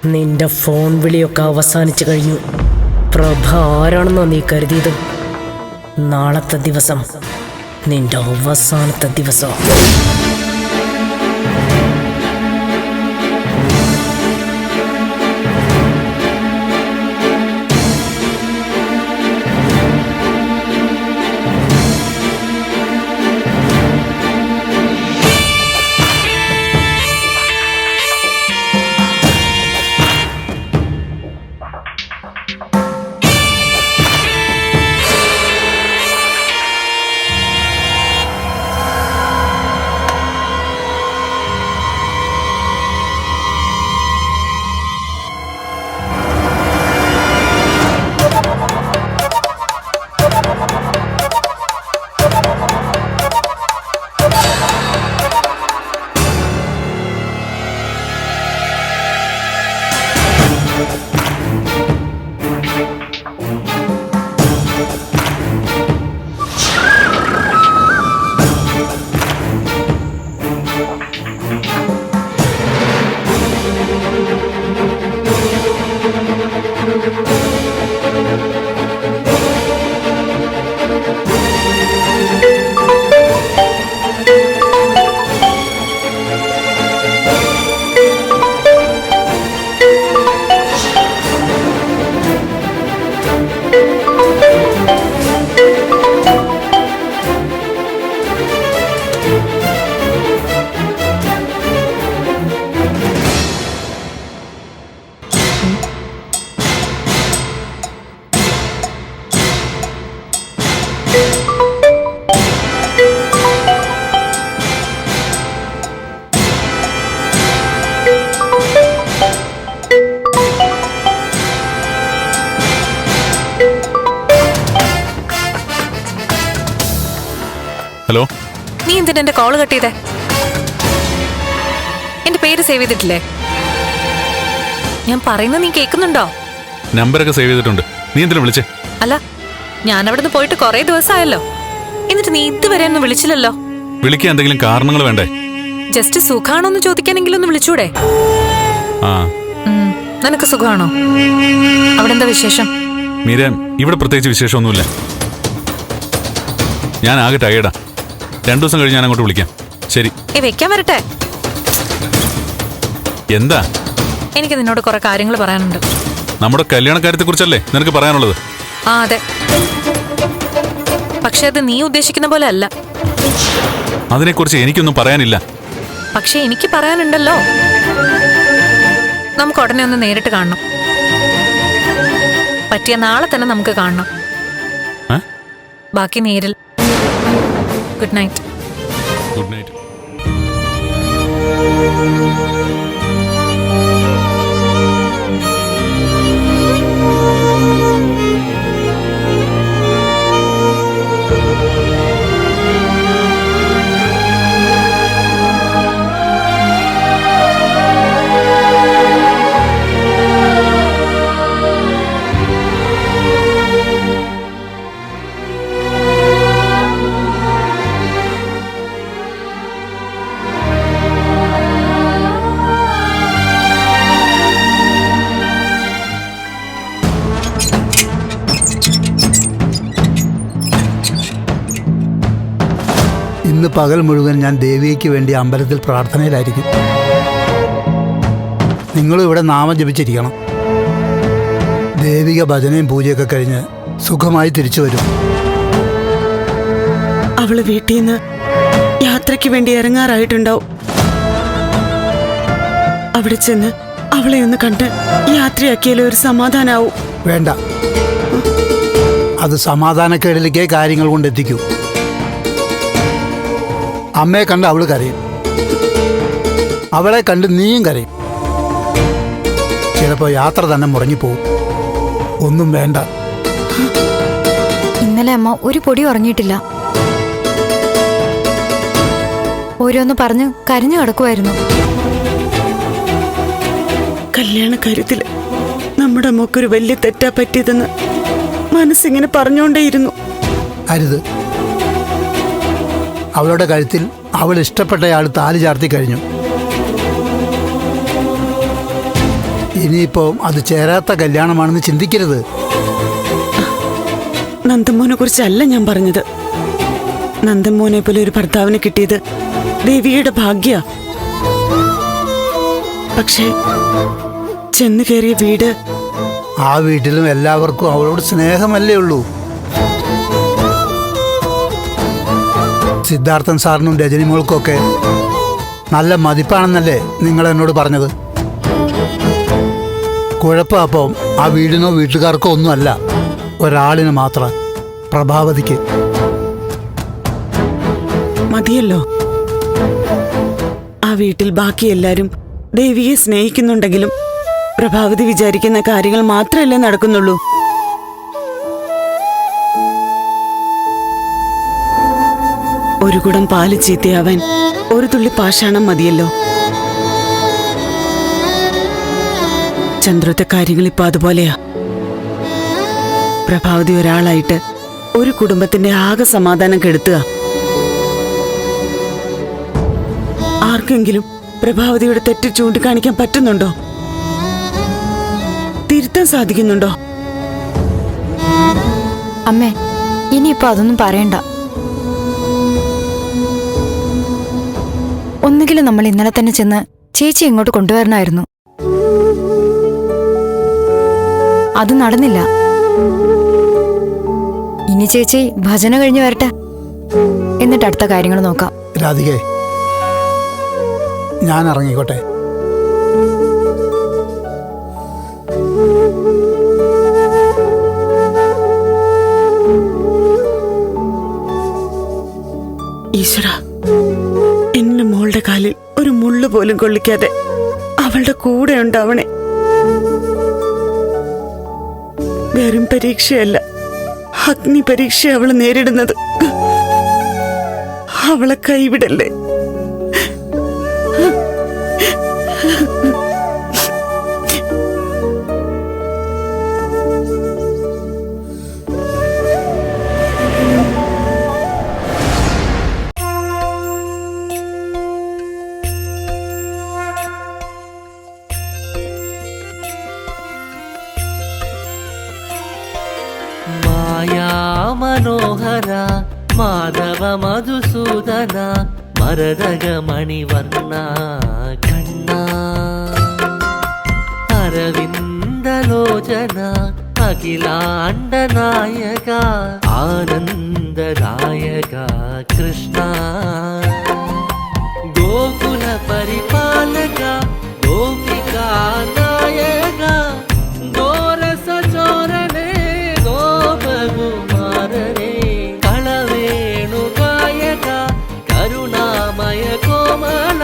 നിന്റെ ഫോൺ വിളിയൊക്കെ അവസാനിച്ചു കഴിഞ്ഞു. പ്രഭ ആരാണെന്നോ നീ കരുതിയത്? നാളത്തെ ദിവസം നിന്റെ അവസാനത്തെ ദിവസം. ഹലോ, നീ എന്തിനാ എന്റെ കോള് കട്ട് ചെയ്തേ? എന്റെ പേര് സേവ് ചെയ്തിട്ടില്ലേ? ഞാൻ പറയുന്നത് നീ കേൾക്കുന്നുണ്ടോ? നമ്പരൊക്കെ സേവ് ചെയ്തിട്ടുണ്ട്. നീ എന്തിനാ വിളിച്ചേ? അല്ല, ഞാൻ അവിടുന്ന് പോയിട്ട് കുറെ ദിവസമായല്ലോ. എന്നിട്ട് നീ ഇതുവരെ ഒന്നും വിളിച്ചില്ലല്ലോ. വിളിക്കാൻ എന്തെങ്കിലും കാരണങ്ങൾ വേണ്ടേ? ജസ്റ്റ് സുഖാണോന്ന് ചോദിക്കാനെങ്കിലും ഒന്ന് വിളിച്ചൂടെ? ആ, നിനക്ക് സുഖാണോ? അവിടെ എന്താ വിശേഷം? മീര, ഇവിടെ പ്രത്യേകിച്ച് വിശേഷമൊന്നുമില്ല. ഞാൻ ആകെ ടയേർഡാ. 2 ദിവസം കഴിഞ്ഞ് ഞാൻ അങ്ങോട്ട് വിളിക്കാം. ശരി. വെക്കാൻ വരട്ടെ? എന്താ? എനിക്ക് നിന്നോട് കുറെ കാര്യങ്ങൾ പറയാനുണ്ട്. നമ്മുടെ കല്യാണക്കാര്യത്തെ കുറിച്ചല്ലേ നിനക്ക് പറയാനുള്ളത്? ആ, അതെ. പക്ഷെ അത് നീ ഉദ്ദേശിക്കുന്ന പോലെ അല്ല. അതിനെക്കുറിച്ച് എനിക്കൊന്നും പറയാനില്ല. പക്ഷെ എനിക്ക് പറയാനുണ്ടല്ലോ. നമുക്ക് ഉടനെ ഒന്ന് നേരിട്ട് കാണണം. പറ്റിയ നാളെ തന്നെ നമുക്ക് കാണണം. ബാക്കി നേരിൽ. Good night. Good night. ഇന്ന് പകൽ മുഴുവൻ ഞാൻ ദേവിക്ക് വേണ്ടി അമ്പലത്തിൽ പ്രാർത്ഥനയിലായിരിക്കും. നിങ്ങളും ഇവിടെ നാമം ജപിച്ചിരിക്കണം. ദേവിക ഭജനയും പൂജയൊക്കെ കഴിഞ്ഞ് സുഖമായി തിരിച്ചു വരും. അവള് വീട്ടിൽ നിന്ന് യാത്രയ്ക്ക് വേണ്ടി ഇറങ്ങാറായിട്ടുണ്ടാവും. അവിടെ ചെന്ന് അവളെ ഒന്ന് കണ്ട് യാത്രയാക്കിയാലേ ഒരു സമാധാനാവും. വേണ്ട, അത് സമാധാനക്കേടിലേക്കേ കാര്യങ്ങൾ കൊണ്ടെത്തിക്കൂ. അമ്മയെ കണ്ട് അവള് കരയും, അവളെ കണ്ട് നീയും കരയും. ചിലപ്പോൾ യാത്ര തന്നെ മുടങ്ങിപ്പോവും. ഒന്നും വേണ്ട. ഇന്നലെ അമ്മ ഒരു പൊടി ഉറങ്ങിയിട്ടില്ല. ഓരോന്ന് പറഞ്ഞ് കരഞ്ഞു കിടക്കുമായിരുന്നു. കല്യാണ കാര്യത്തില് നമ്മുടെ മോക്കൊരു വലിയ തെറ്റാ പറ്റിയതെന്ന് മനസ്സിങ്ങനെ പറഞ്ഞുകൊണ്ടേയിരുന്നു. അരുത്. അവളുടെ കഴുത്തിൽ അവൾ ഇഷ്ടപ്പെട്ടയാൾ താലി ചാർത്തി കഴിഞ്ഞു. ഇനിയിപ്പോ അത് ചേരാത്ത കല്യാണമാണെന്ന് ചിന്തിക്കരുത്. നന്ദമോനെ കുറിച്ചല്ല ഞാൻ പറഞ്ഞത്. നന്ദമോനെ പോലെ ഒരു ഭർത്താവിന് കിട്ടിയത് ദേവിയുടെ ഭാഗ്യ. പക്ഷേ ചെന്നു കയറിയ വീട്, ആ വീട്ടിലും എല്ലാവർക്കും അവളോട് സ്നേഹമല്ലേ ഉള്ളൂ. സിദ്ധാർത്ഥൻ സാറിനും രജനി മോൾക്കൊക്കെ നല്ല മതിപ്പാണെന്നല്ലേ നിങ്ങൾ എന്നോട് പറഞ്ഞത്. കുഴപ്പം അപ്പം ആ വീടിനോ വീട്ടുകാർക്കോ ഒന്നുമല്ല, ഒരാളിന് മാത്രം, പ്രഭാവതിക്ക്. മതിയല്ലോ. ആ വീട്ടിൽ ബാക്കി എല്ലാരും ദേവിയെ സ്നേഹിക്കുന്നുണ്ടെങ്കിലും പ്രഭാവതി വിചാരിക്കുന്ന കാര്യങ്ങൾ മാത്രമല്ലേ നടക്കുന്നുള്ളൂ. ഒരു കുടം പാല് ചീത്തയാവാൻ ഒരു തുള്ളി പാഷാണം മതിയല്ലോ. ചന്ദ്രത്തെ കാര്യങ്ങൾ ഇപ്പൊ അതുപോലെയാ. പ്രഭാവതി ഒരാളായിട്ട് ഒരു കുടുംബത്തിന്റെ ആകെ സമാധാനം കെടുത്തുക. ആർക്കെങ്കിലും പ്രഭാവതിയുടെ തെറ്റ് ചൂണ്ടിക്കാണിക്കാൻ പറ്റുന്നുണ്ടോ? തിരുത്താൻ സാധിക്കുന്നുണ്ടോ? അമ്മേ, ഇനിയിപ്പോ അതൊന്നും പറയണ്ട. ഒന്നുകിലും നമ്മൾ ഇന്നലെ തന്നെ ചെന്ന് ചേച്ചി ഇങ്ങോട്ട് കൊണ്ടുവരണമായിരുന്നു. അത് നടന്നില്ല. ഇനി ചേച്ചി ഭജന കഴിഞ്ഞ് വരട്ടെ, എന്നിട്ട് അടുത്ത കാര്യങ്ങൾ നോക്കാം. രാധികേ, ഞാൻ ഇറങ്ങിക്കോട്ടെ. ഈശ്വര, എന്റെ മോളുടെ കാലിൽ ഒരു മുള്ളു പോലും കൊള്ളിക്കാതെ അവളുടെ കൂടെ ഉണ്ടാവണേ. വെറും പരീക്ഷയല്ല, അഗ്നി പരീക്ഷ അവള് നേരിടുന്നത്. അവളെ കൈവിടല്ലേ. മനോഹര മാധവ മധുസൂദന മരതക മണിവർണ്ണ കണ്ണ അരവിന്ദലോചന അഖിലാണ്ട നായക ആനന്ദദായക കൃഷ്ണ ഗോകുല പരിപാലക ഗോപികാ നായക ഗോരസ ചോരനെ ഗോപകുമാരനെ കളവേണു ഗായക കരുണാമയ കോമല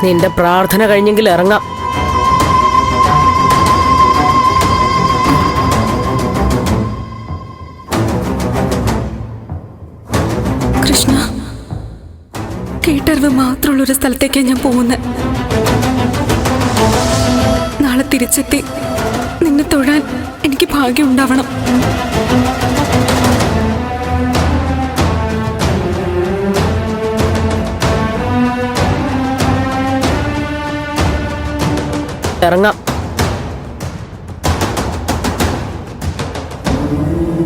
നിന്റെ പ്രാർത്ഥന കഴിഞ്ഞെങ്കിൽ ഇറങ്ങാം. കൃഷ്ണ, കേട്ടറിവ് മാത്രമുള്ള ഒരു സ്ഥലത്തേക്കാണ് ഞാൻ പോകുന്നത്. നാളെ തിരിച്ചെത്തി നിന്നെ തൊഴാൻ എനിക്ക് ഭാഗ്യം ഉണ്ടാവണം. ഇറങ്ങാം.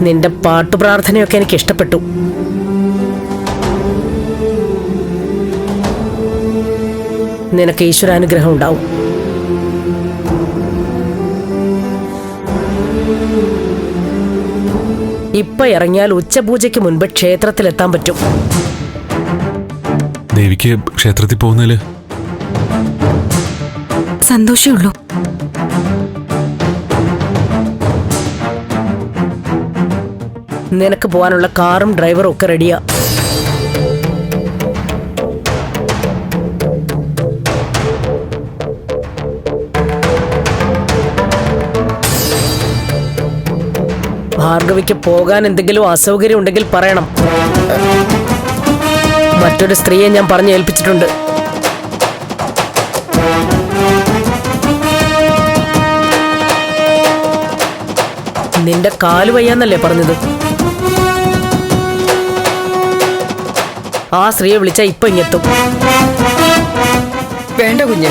നിന്റെ പാട്ടു പ്രാർത്ഥനയൊക്കെ എനിക്ക് ഇഷ്ടപ്പെട്ടു. നിനക്ക് ഈശ്വരാനുഗ്രഹം ഉണ്ടാവും. ഇപ്പൊ ഇറങ്ങിയാൽ ഉച്ചപൂജയ്ക്ക് മുൻപ് ക്ഷേത്രത്തിലെത്താൻ പറ്റും. ദേവിക്ക് ക്ഷേത്രത്തിൽ പോകുന്നതില് സന്തോഷമുള്ളൂ. നിനക്ക് പോകാനുള്ള കാറും ഡ്രൈവറും ഒക്കെ റെഡിയാ. ഭാർഗവിക്ക് പോകാൻ എന്തെങ്കിലും അസൗകര്യം ഉണ്ടെങ്കിൽ പറയണം. മറ്റൊരു സ്ത്രീയെ ഞാൻ പറഞ്ഞു ഏൽപ്പിച്ചിട്ടുണ്ട്. നിന്റെ കാല് വയ്യാന്നല്ലേ പറഞ്ഞത്? ആ സ്ത്രീയെ വിളിച്ചാ ഇപ്പൊ ഇങ്ങെത്തും. വേണ്ട കുഞ്ഞ്,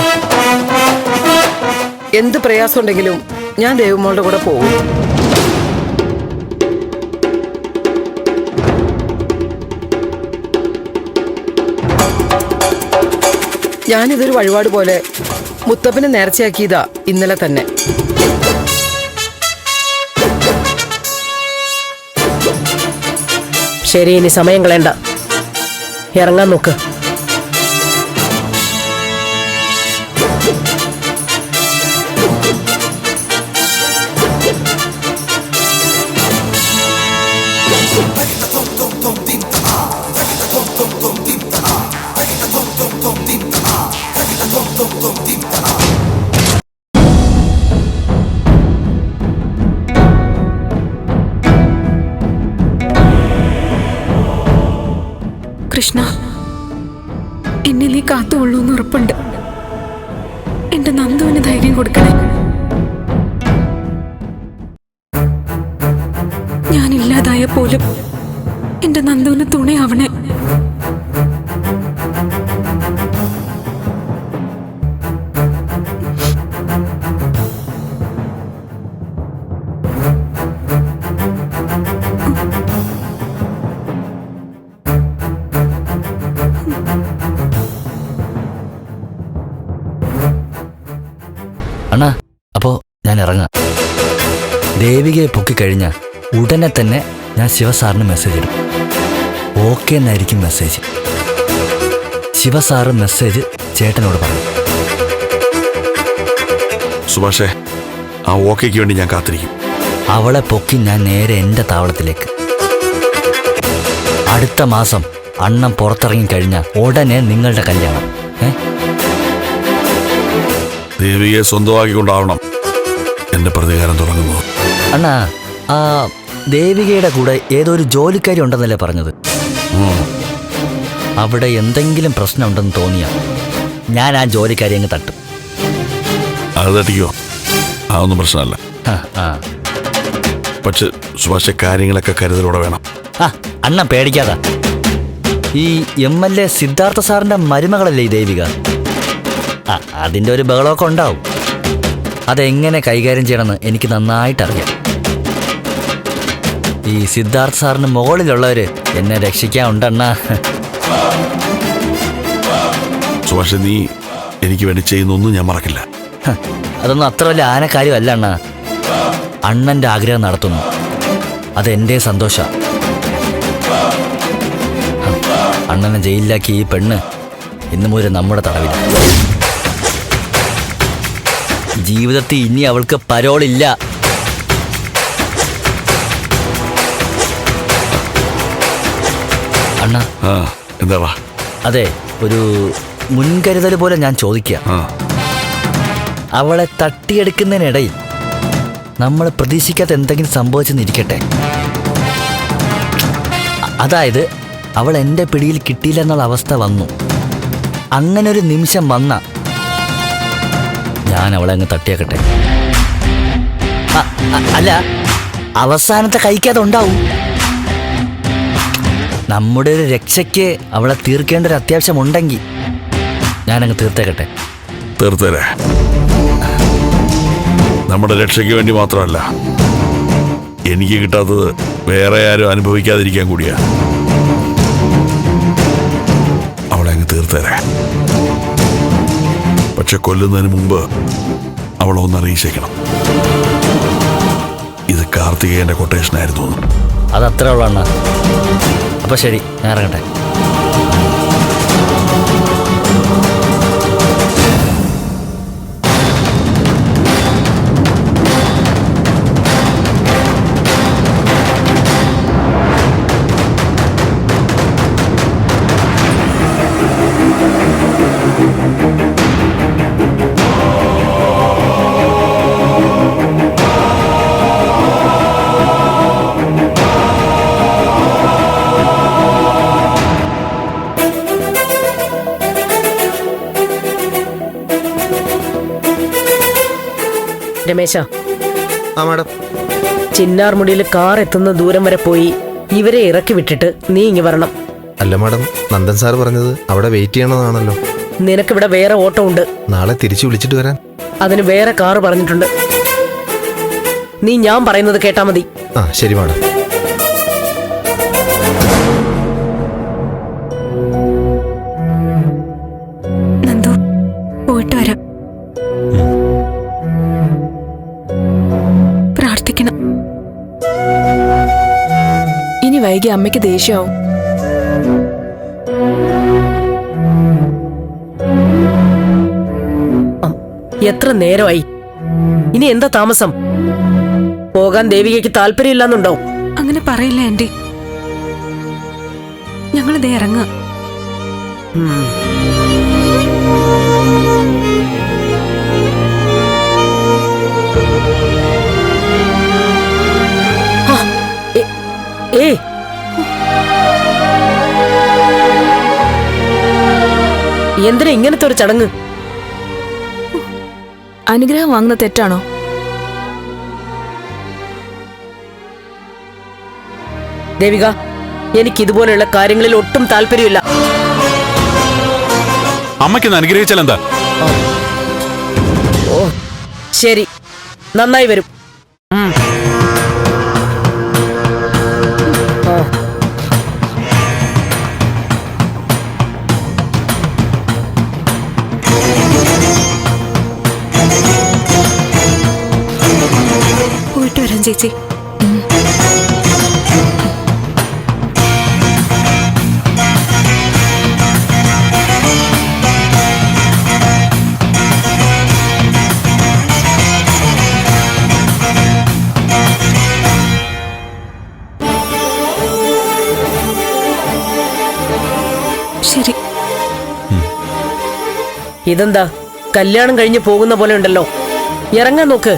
എന്ത് പ്രയാസം ഉണ്ടെങ്കിലും ഞാൻ ദേവുമോളുടെ കൂടെ പോകും. ഞാനിതൊരു വഴിപാട് പോലെ മുത്തപ്പനെ നേർച്ചയാക്കിയതാ ഇന്നലെ തന്നെ. ശരി, ഇനി സമയം കളയണ്ട, ഇറങ്ങാൻ നോക്ക്. കൃഷ്ണ, എന്നെ നീ കാത്തുകൊള്ളൂന്ന് ഉറപ്പുണ്ട്. എന്റെ നന്ദുവിന് ധൈര്യം കൊടുക്കണേ. ഞാനില്ലാതായ പോലും എന്റെ നന്ദുവിന് തുണയാവണേ. അണ്ണാ, അപ്പോ ഞാൻ ഇറങ്ങാം. ദേവികയെ പൊക്കിക്കഴിഞ്ഞ ഉടനെ തന്നെ ഞാൻ ശിവസാറിന് മെസ്സേജ് ഇടും. ഓക്കെ എന്നായിരിക്കും മെസ്സേജ്. ശിവസാറ് മെസ്സേജ് ചേട്ടനോട് പറഞ്ഞു. സുഭാഷേ, ആ ഓക്കേക്ക് വേണ്ടി ഞാൻ കാത്തിരിക്കും. അവളെ പൊക്കി ഞാൻ നേരെ എൻ്റെ താവളത്തിലേക്ക്. അടുത്ത മാസം അണ്ണൻ പുറത്തിറങ്ങിക്കഴിഞ്ഞാൽ ഉടനെ നിങ്ങളുടെ കല്യാണം. ദേവിയെ സ്വന്തമാക്കിക്കൊണ്ടാവണം എന്റെ പ്രതികാരം തുടങ്ങുന്നത്. അണ്ണാ, ആ ദേവികയുടെ കൂടെ ഏതോ ഒരു ജോലിക്കാരി ഉണ്ടെന്നല്ലേ പറഞ്ഞത്? അവിടെ എന്തെങ്കിലും പ്രശ്നം ഉണ്ടെന്ന് തോന്നിയാ ഞാൻ ആ ജോലിക്കാരി അങ്ങ് തട്ടും. അത് തട്ടിക്കോ, അതൊന്നും പ്രശ്നമല്ല. പക്ഷെ സുഭാഷ, കാര്യങ്ങളൊക്കെ കരുതലോടെ വേണം. അണ്ണ പേടിക്കാതാ. ഈ MLA സിദ്ധാർത്ഥ സാറിന്റെ മരുമകളല്ലേ ഈ ദേവിക? അതിൻ്റെ ഒരു ബഹളമൊക്കെ ഉണ്ടാവും. അതെങ്ങനെ കൈകാര്യം ചെയ്യണമെന്ന് എനിക്ക് നന്നായിട്ടറിയാം. ഈ സിദ്ധാർത്ഥ സാറിന് മുകളിലുള്ളവര് എന്നെ രക്ഷിക്കാനുണ്ടെണ്ണ. സുഭാഷ, നീ എനിക്ക് വേണ്ടി ചെയ്യുന്നൊന്നും ഞാൻ മറക്കില്ല. അതൊന്നും അത്ര വലിയ ആനക്കാര്യമല്ല അണ്ണ. അണ്ണൻ്റെ ആഗ്രഹം നടത്തുന്നു, അതെൻ്റെ സന്തോഷ. അണ്ണനെ ജയിലിലാക്കി ഈ പെണ്ണ് ഇന്നു മുതൽ നമ്മുടെ തടവില്ല. ജീവിതത്തിൽ ഇനി അവൾക്ക് പരോളില്ല. അണ്ണ, എന്താ? അതെ, ഒരു മുൻകരുതൽ പോലെ ഞാൻ ചോദിക്കാം. അവളെ തട്ടിയെടുക്കുന്നതിനിടയിൽ നമ്മൾ പ്രതീക്ഷിക്കാത്ത എന്തെങ്കിലും സംഭവിച്ചെന്നിരിക്കട്ടെ. അതായത് അവൾ എൻ്റെ പിടിയിൽ കിട്ടിയില്ലെന്നുള്ള അവസ്ഥ വന്നു. അങ്ങനെ ഒരു നിമിഷം വന്ന ഞാൻ അവളെ അങ്ങ് തട്ടിയാക്കട്ടെ. അല്ല, അവസാനത്തെ കൈക്കത് ഉണ്ടാവും. നമ്മുടെ ഒരു രക്ഷയ്ക്ക് അവളെ തീർക്കേണ്ട ഒരു അത്യാവശ്യമുണ്ടെങ്കിൽ ഞാനങ്ങ് തീർത്തേക്കട്ടെ. തീർത്തേരെ. നമ്മുടെ രക്ഷയ്ക്ക് വേണ്ടി മാത്രമല്ല, എനിക്ക് കിട്ടാത്തത് വേറെ ആരും അനുഭവിക്കാതിരിക്കാൻ കൂടിയാ. അവളെ അങ്ങ് തീർത്തേരെ. പക്ഷെ കൊല്ലുന്നതിന് മുമ്പ് അവളെ ഒന്ന് അറിയിച്ചേക്കണം. ഇത് കാർത്തികേയന്റെ കൊട്ടേഷനായിരുന്നു. അതത്ര ഉള്ളണ്ണ. അപ്പൊ ശരി, ഞാൻ ഇറങ്ങട്ടെ. രമേശ, ആ മാഡം. ചിന്നാർമുടിയിൽ കാർ എത്തുന്ന ദൂരം വരെ പോയി ഇവരെ ഇറക്കി വിട്ടിട്ട് നീ ഇങ്ങ് വരണം. അല്ല മാഡം, നന്ദൻ സാർ പറഞ്ഞത് അവിടെ വെയിറ്റ് ചെയ്യണമെന്നാണല്ലോ. നിനക്കിവിടെ വേറെ ഓട്ടോ ഉണ്ട്. നാളെ തിരിച്ചു വിളിച്ചിട്ട് വരാൻ. അതിന് വേറെ കാറ് പറഞ്ഞിട്ടുണ്ട്. നീ ഞാൻ പറയുന്നത് കേട്ടാ മതി. ആ ശരി മാഡം. നന്ദു, പോയിട്ട് വരാം. പ്രാർത്ഥിക്കണം. ഇനി വൈകി അമ്മയ്ക്ക് ദേഷ്യമാവും. എത്ര നേരമായി? ഇനി എന്താ താമസം? പോകാൻ ദേവികയ്ക്ക് താല്പര്യമില്ലെന്നുണ്ടോ? അങ്ങനെ പറയില്ല ആന്റി. ഞങ്ങളിതേ ഇറങ്ങാം. എന്തിനാ ഇങ്ങനത്തെ ഒരു ചടങ്ങ്? അനുഗ്രഹം വാങ്ങുന്ന തെറ്റാണോ? ദേവിക, എനിക്ക് ഇതുപോലെയുള്ള കാര്യങ്ങളിൽ ഒട്ടും താല്പര്യമില്ല. അമ്മയ്ക്കൊന്ന് അനുഗ്രഹിച്ചാൽ എന്താ? ഓ ശരി, നന്നായി വരും. പോയിട്ട് വരാം ചേച്ചി. ശരി. ഇതെന്താ കല്യാണം കഴിഞ്ഞ് പോകുന്ന പോലെ ഉണ്ടല്ലോ? ഇറങ്ങാൻ നോക്ക്.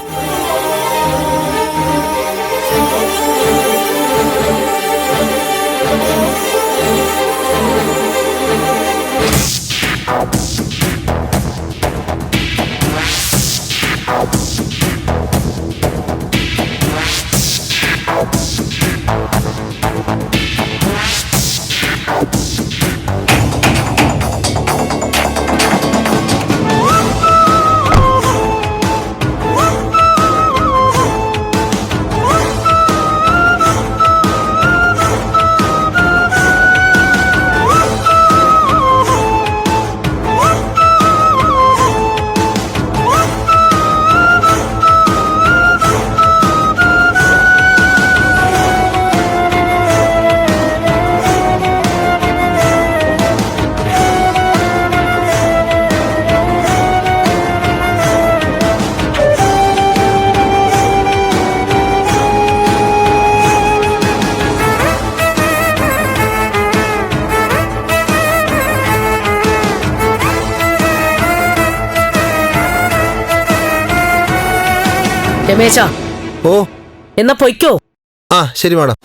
രമേശ, ഓ എന്നാ പൊയ്ക്കോ. ആ ശരി മാഡം.